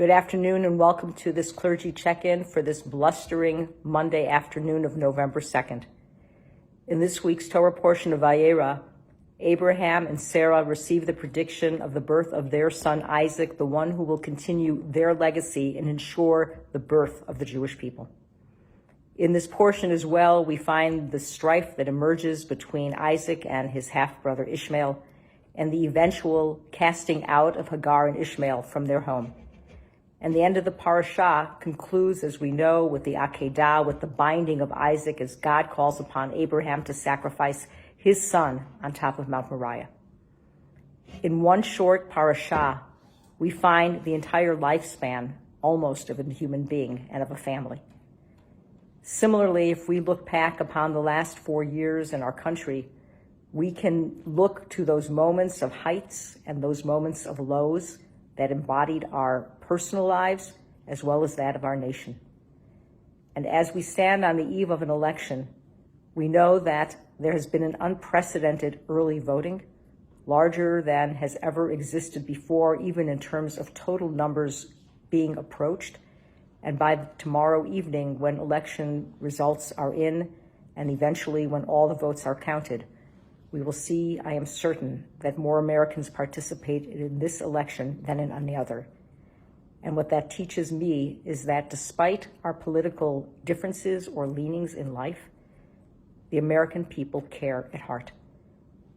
Good afternoon and welcome to this clergy check-in for this blustering Monday afternoon of November 2nd. In this week's Torah portion of Vayera, Abraham and Sarah receive the prediction of the birth of their son Isaac, the one who will continue their legacy and ensure the birth of the Jewish people. In this portion as well, we find the strife that emerges between Isaac and his half-brother Ishmael and the eventual casting out of Hagar and Ishmael from their home. And the end of the parashah concludes, as we know, with the Akedah, with the binding of Isaac as God calls upon Abraham to sacrifice his son on top of Mount Moriah. In one short parashah, we find the entire lifespan, almost, of a human being and of a family. Similarly, if we look back upon the last 4 years in our country, we can look to those moments of heights and those moments of lows that embodied our personal lives as well as that of our nation. And as we stand on the eve of an election, we know that there has been an unprecedented early voting, larger than has ever existed before, even in terms of total numbers being approached. And by tomorrow evening, when election results are in, and eventually when all the votes are counted, we will see, I am certain, that more Americans participate in this election than in any other. And what that teaches me is that despite our political differences or leanings in life, the American people care at heart.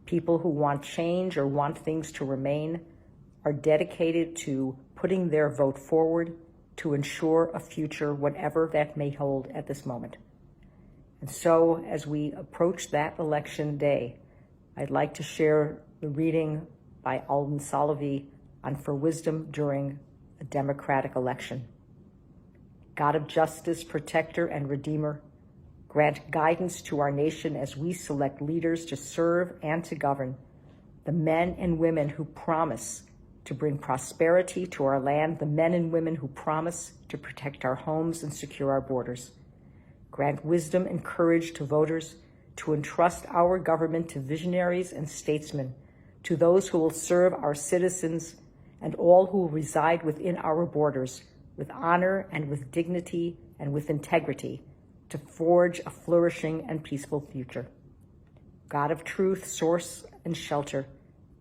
People who want change or want things to remain are dedicated to putting their vote forward to ensure a future, whatever that may hold at this moment. And so, as we approach that election day, I'd like to share the reading by Alden Solovey on For Wisdom During a Democratic Election. God of justice, protector, and redeemer, grant guidance to our nation as we select leaders to serve and to govern, the men and women who promise to bring prosperity to our land, the men and women who promise to protect our homes and secure our borders. Grant wisdom and courage to voters to entrust our government to visionaries and statesmen, to those who will serve our citizens and all who will reside within our borders with honor and with dignity and with integrity to forge a flourishing and peaceful future. God of truth, source and shelter,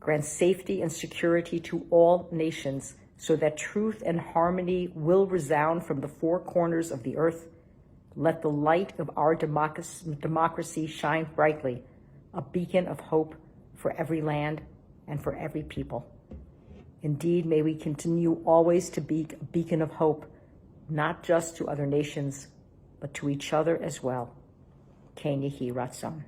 grant safety and security to all nations so that truth and harmony will resound from the four corners of the earth. Let the light of our democracy shine brightly, a beacon of hope for every land and for every people. Indeed, may we continue always to be a beacon of hope, not just to other nations, but to each other as well. Ken Yehi Ratzon.